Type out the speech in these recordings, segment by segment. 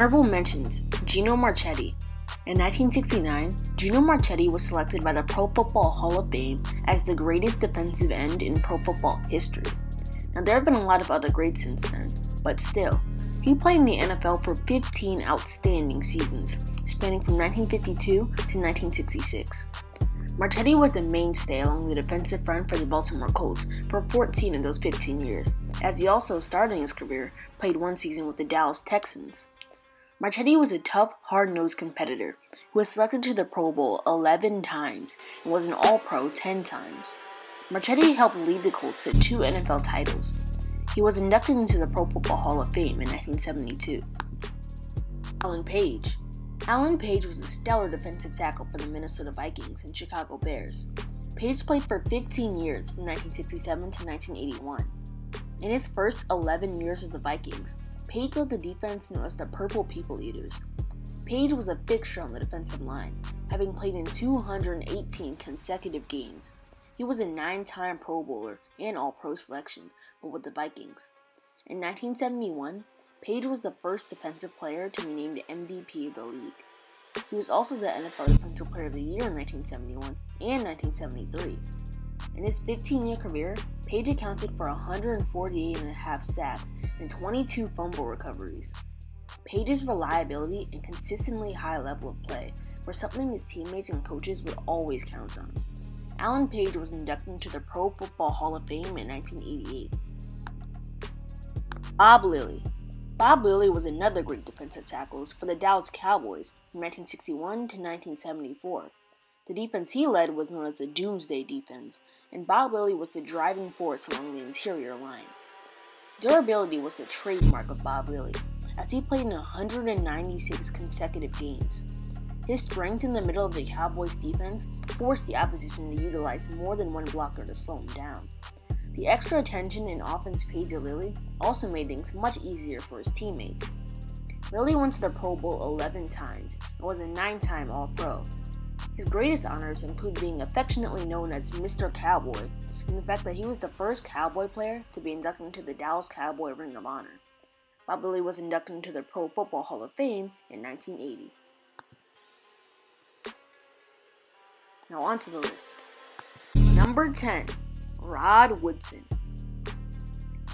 Honorable mentions: Geno Marchetti. In 1969, Geno Marchetti was selected by the Pro Football Hall of Fame as the greatest defensive end in pro football history. Now, there have been a lot of other greats since then, but still, he played in the NFL for 15 outstanding seasons, spanning from 1952 to 1966. Marchetti was the mainstay along the defensive front for the Baltimore Colts for 14 of those 15 years, as he also, starting his career, played one season with the Dallas Texans. Marchetti was a tough, hard-nosed competitor who was selected to the Pro Bowl 11 times and was an All-Pro 10 times. Marchetti helped lead the Colts to 2 NFL titles. He was inducted into the Pro Football Hall of Fame in 1972. Alan Page. Alan Page was a stellar defensive tackle for the Minnesota Vikings and Chicago Bears. Page played for 15 years from 1967 to 1981. In his first 11 years with the Vikings, Page led the defense known as the Purple People Eaters. Page was a fixture on the defensive line, having played in 218 consecutive games. He was a 9-time Pro Bowler and All-Pro selection, but with the Vikings. In 1971, Page was the first defensive player to be named MVP of the league. He was also the NFL Defensive Player of the Year in 1971 and 1973. In his 15-year career, Page accounted for 148.5 sacks and 22 fumble recoveries. Page's reliability and consistently high level of play were something his teammates and coaches would always count on. Alan Page was inducted into the Pro Football Hall of Fame in 1988. Bob Lilly. Bob Lilly was another great defensive tackle for the Dallas Cowboys from 1961 to 1974. The defense he led was known as the Doomsday Defense, and Bob Lilly was the driving force along the interior line. Durability was the trademark of Bob Lilly, as he played in 196 consecutive games. His strength in the middle of the Cowboys' defense forced the opposition to utilize more than one blocker to slow him down. The extra attention and offense paid to Lilly also made things much easier for his teammates. Lilly went to the Pro Bowl 11 times and was a 9-time All-Pro. His greatest honors include being affectionately known as Mr. Cowboy and the fact that he was the first Cowboy player to be inducted into the Dallas Cowboy Ring of Honor. Bob Lilly was inducted into the Pro Football Hall of Fame in 1980. Now on to the list. Number 10. Rod Woodson.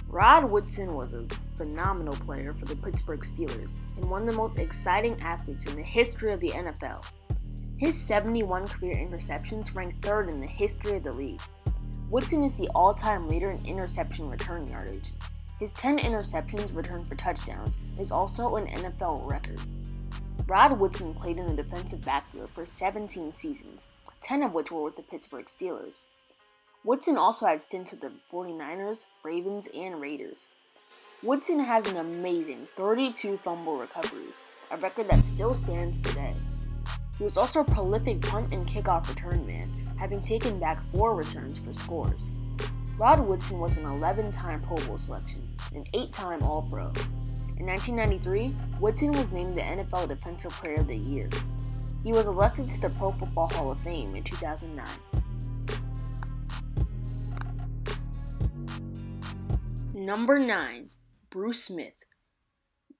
Rod Woodson was a phenomenal player for the Pittsburgh Steelers and one of the most exciting athletes in the history of the NFL. His 71 career interceptions rank 3rd in the history of the league. Woodson is the all-time leader in interception return yardage. His 10 interceptions returned for touchdowns is also an NFL record. Rod Woodson played in the defensive backfield for 17 seasons, 10 of which were with the Pittsburgh Steelers. Woodson also had stints with the 49ers, Ravens, and Raiders. Woodson has an amazing 32 fumble recoveries, a record that still stands today. He was also a prolific punt and kickoff return man, having taken back 4 returns for scores. Rod Woodson was an 11-time Pro Bowl selection, an 8-time All-Pro. In 1993, Woodson was named the NFL Defensive Player of the Year. He was elected to the Pro Football Hall of Fame in 2009. Number 9. Bruce Smith.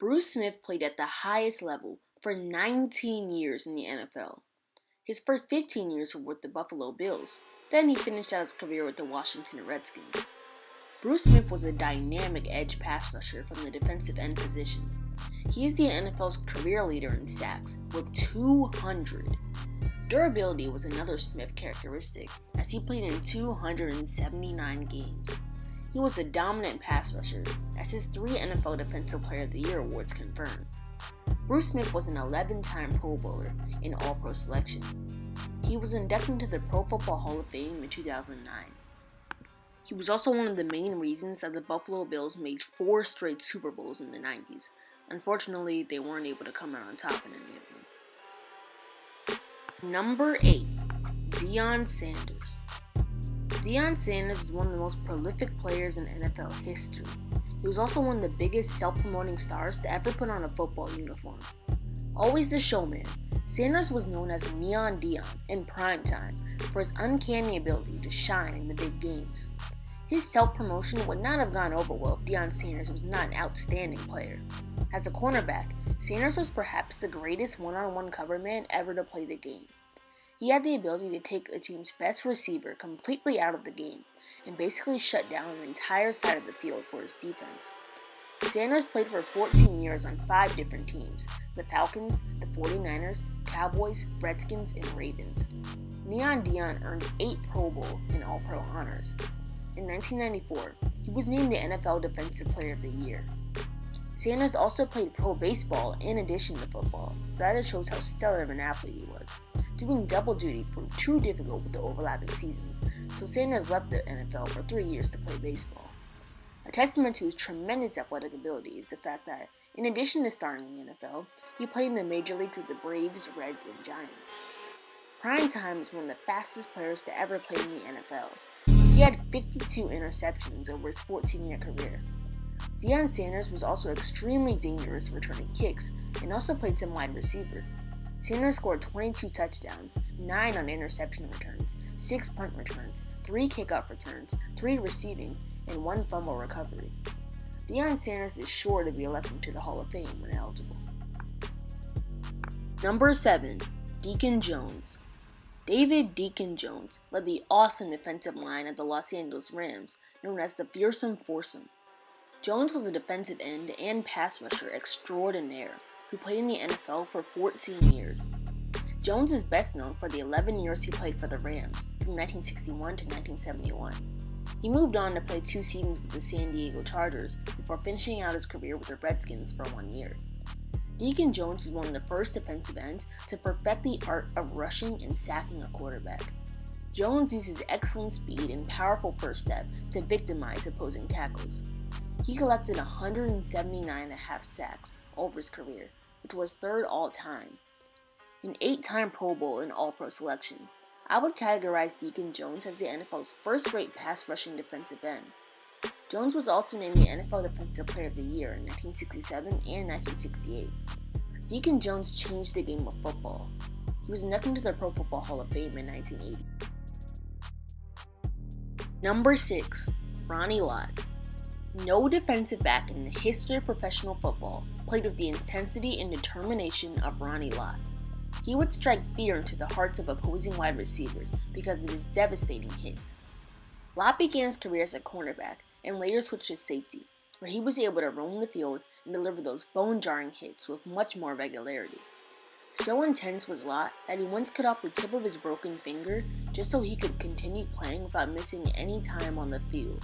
Bruce Smith played at the highest level for 19 years in the NFL. His first 15 years were with the Buffalo Bills, then he finished out his career with the Washington Redskins. Bruce Smith was a dynamic edge pass rusher from the defensive end position. He is the NFL's career leader in sacks, with 200. Durability was another Smith characteristic, as he played in 279 games. He was a dominant pass rusher, as his 3 NFL Defensive Player of the Year awards confirm. Bruce Smith was an 11-time Pro Bowler and All-Pro selection. He was inducted into the Pro Football Hall of Fame in 2009. He was also one of the main reasons that the Buffalo Bills made 4 straight Super Bowls in the 90s. Unfortunately, they weren't able to come out on top in any of them. Number 8. Dion Sanders. Dion Sanders is one of the most prolific players in NFL history. He was also one of the biggest self-promoting stars to ever put on a football uniform. Always the showman, Sanders was known as Neon Dion in prime time for his uncanny ability to shine in the big games. His self-promotion would not have gone over well if Dion Sanders was not an outstanding player. As a cornerback, Sanders was perhaps the greatest one-on-one cover man ever to play the game. He had the ability to take a team's best receiver completely out of the game and basically shut down an entire side of the field for his defense. Sanders played for 14 years on 5 different teams: the Falcons, the 49ers, Cowboys, Redskins, and Ravens. Neon Dion earned 8 Pro Bowl and All-Pro honors. In 1994, he was named the NFL Defensive Player of the Year. Sanders also played pro baseball in addition to football, so that just shows how stellar of an athlete he was. Doing double duty proved too difficult with the overlapping seasons, so Sanders left the NFL for 3 years to play baseball. A testament to his tremendous athletic ability is the fact that, in addition to starting in the NFL, he played in the major leagues with the Braves, Reds, and Giants. Prime Time is one of the fastest players to ever play in the NFL. He had 52 interceptions over his 14-year career. Deion Sanders was also extremely dangerous returning kicks and also played some wide receiver. Sanders scored 22 touchdowns, 9 on interception returns, 6 punt returns, 3 kickoff returns, 3 receiving, and 1 fumble recovery. Deion Sanders is sure to be elected to the Hall of Fame when eligible. Number 7. Deacon Jones. David Deacon Jones led the awesome defensive line of the Los Angeles Rams, known as the Fearsome Foursome. Jones was a defensive end and pass rusher extraordinaire who played in the NFL for 14 years. Jones is best known for the 11 years he played for the Rams, from 1961 to 1971. He moved on to play 2 seasons with the San Diego Chargers before finishing out his career with the Redskins for 1 year. Deacon Jones was one of the first defensive ends to perfect the art of rushing and sacking a quarterback. Jones used his excellent speed and powerful first step to victimize opposing tackles. He collected 179.5 sacks over his career, which was 3rd all-time. An 8-time Pro Bowl and All-Pro selection, I would categorize Deacon Jones as the NFL's first-rate pass-rushing defensive end. Jones was also named the NFL Defensive Player of the Year in 1967 and 1968. Deacon Jones changed the game of football. He was inducted into the Pro Football Hall of Fame in 1980. Number 6. Ronnie Lott. No defensive back in the history of professional football played with the intensity and determination of Ronnie Lott. He would strike fear into the hearts of opposing wide receivers because of his devastating hits. Lott began his career as a cornerback and later switched to safety, where he was able to roam the field and deliver those bone-jarring hits with much more regularity. So intense was Lott that he once cut off the tip of his broken finger just so he could continue playing without missing any time on the field.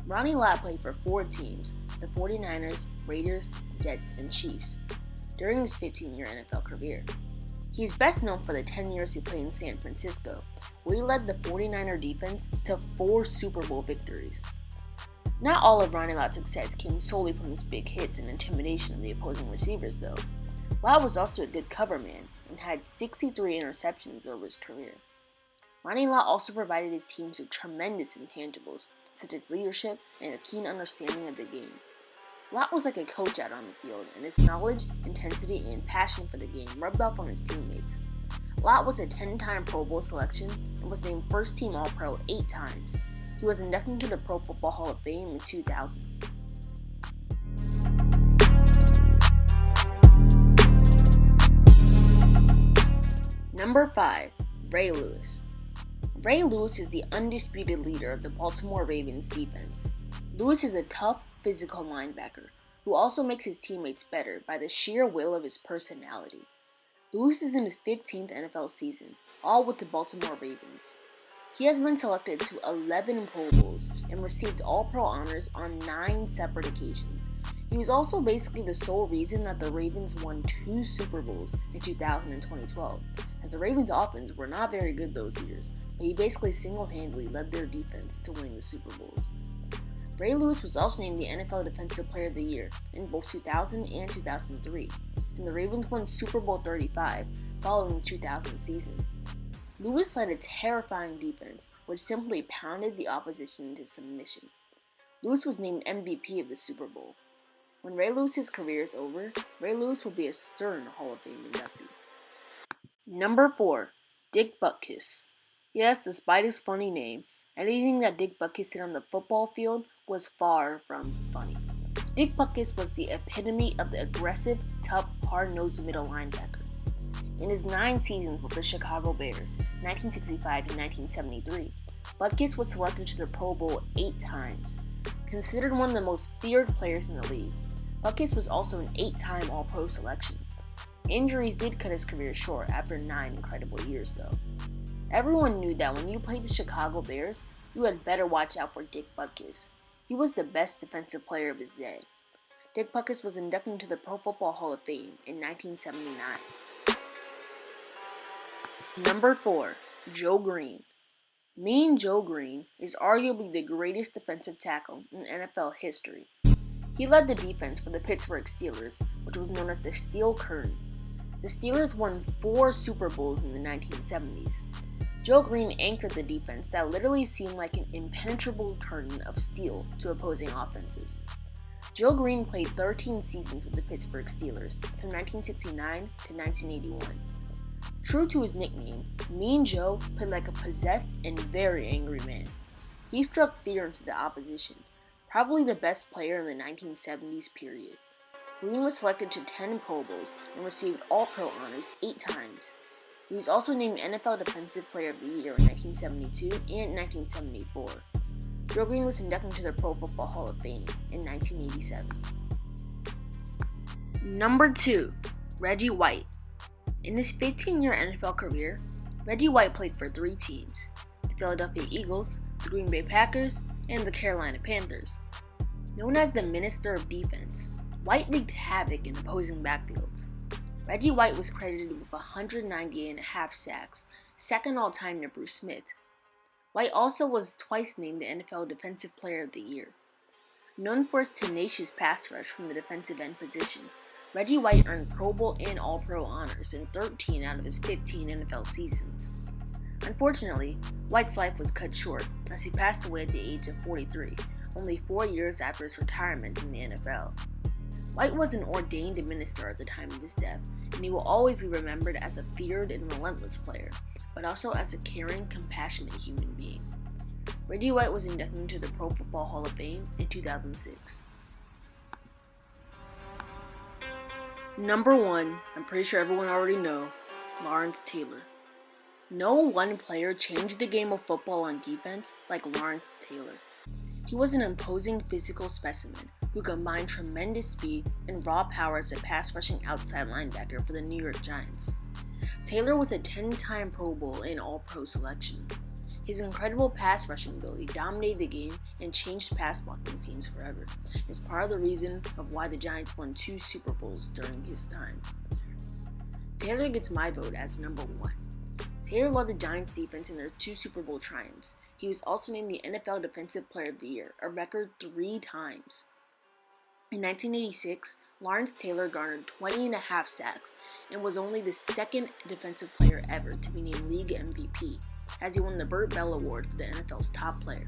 Ronnie Lott played for 4 teams: the 49ers, Raiders, Jets, and Chiefs, during his 15-year NFL career. He is best known for the 10 years he played in San Francisco, where he led the 49er defense to 4 Super Bowl victories. Not all of Ronnie Lott's success came solely from his big hits and intimidation of the opposing receivers, though. Lott was also a good cover man and had 63 interceptions over his career. Ronnie Lott also provided his teams with tremendous intangibles, such as leadership and a keen understanding of the game. Lott was like a coach out on the field, and his knowledge, intensity, and passion for the game rubbed off on his teammates. Lott was a 10-time Pro Bowl selection and was named First Team All-Pro 8 times. He was inducted into the Pro Football Hall of Fame in 2000. Number 5. Ray Lewis. Ray Lewis is the undisputed leader of the Baltimore Ravens defense. Lewis is a tough, physical linebacker who also makes his teammates better by the sheer will of his personality. Lewis is in his 15th NFL season, all with the Baltimore Ravens. He has been selected to 11 Pro Bowls and received All-Pro honors on 9 separate occasions. He was also basically the sole reason that the Ravens won 2 Super Bowls in 2000 and 2012, as the Ravens' offense were not very good those years, but he basically single-handedly led their defense to winning the Super Bowls. Ray Lewis was also named the NFL Defensive Player of the Year in both 2000 and 2003, and the Ravens won Super Bowl 35 following the 2000 season. Lewis led a terrifying defense which simply pounded the opposition into submission. Lewis was named MVP of the Super Bowl. When Ray Lewis's career is over, Ray Lewis will be a certain Hall of Fame inductee. Number 4. Dick Butkus. Yes, despite his funny name, Anything that Dick Butkus did on the football field was far from funny. Dick Butkus was the epitome of the aggressive, tough, hard-nosed middle linebacker. In his 9 seasons with the Chicago Bears, 1965 to 1973, Butkus was selected to the Pro Bowl 8 times. Considered one of the most feared players in the league, Butkus was also an 8-time All-Pro selection. Injuries did cut his career short after 9 incredible years, though. Everyone knew that when you played the Chicago Bears, you had better watch out for Dick Butkus. He was the best defensive player of his day. Dick Butkus was inducted into the Pro Football Hall of Fame in 1979. Number 4. Joe Green. Mean Joe Green is arguably the greatest defensive tackle in NFL history. He led the defense for the Pittsburgh Steelers, which was known as the Steel Curtain. The Steelers won 4 Super Bowls in the 1970s. Joe Green anchored the defense that literally seemed like an impenetrable curtain of steel to opposing offenses. Joe Green played 13 seasons with the Pittsburgh Steelers from 1969 to 1981. True to his nickname, Mean Joe played like a possessed and very angry man. He struck fear into the opposition, probably the best player in the 1970s period. Green was selected to 10 Pro Bowls and received All-Pro honors 8 times. He was also named NFL Defensive Player of the Year in 1972 and 1974. Joe Green was inducted into the Pro Football Hall of Fame in 1987. Number 2. Reggie White. In his 15-year NFL career, Reggie White played for 3 teams: the Philadelphia Eagles, the Green Bay Packers, and the Carolina Panthers. Known as the Minister of Defense, White wreaked havoc in opposing backfields. Reggie White was credited with 198.5 sacks, second all-time to Bruce Smith. White also was twice named the NFL Defensive Player of the Year. Known for his tenacious pass rush from the defensive end position, Reggie White earned Pro Bowl and All-Pro honors in 13 out of his 15 NFL seasons. Unfortunately, White's life was cut short as he passed away at the age of 43, only 4 years after his retirement in the NFL. White was an ordained minister at the time of his death, and he will always be remembered as a feared and relentless player, but also as a caring, compassionate human being. Reggie White was inducted into the Pro Football Hall of Fame in 2006. Number 1, I'm pretty sure everyone already knows, Lawrence Taylor. No one player changed the game of football on defense like Lawrence Taylor. He was an imposing physical specimen who combined tremendous speed and raw power as a pass-rushing outside linebacker for the New York Giants. Taylor was a 10-time Pro Bowl and All-Pro selection. His incredible pass-rushing ability dominated the game and changed pass-blocking teams forever. It's part of the reason of why the Giants won 2 Super Bowls during his time. Taylor gets my vote as number 1. Taylor led the Giants defense in their 2 Super Bowl triumphs. He was also named the NFL Defensive Player of the Year, a record 3 times. In 1986, Lawrence Taylor garnered 20.5 sacks and was only the 2nd defensive player ever to be named League MVP, as he won the Burt Bell Award for the NFL's top player.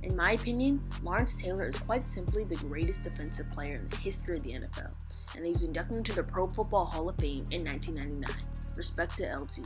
In my opinion, Lawrence Taylor is quite simply the greatest defensive player in the history of the NFL, and he was inducted into the Pro Football Hall of Fame in 1999. Respect to LT.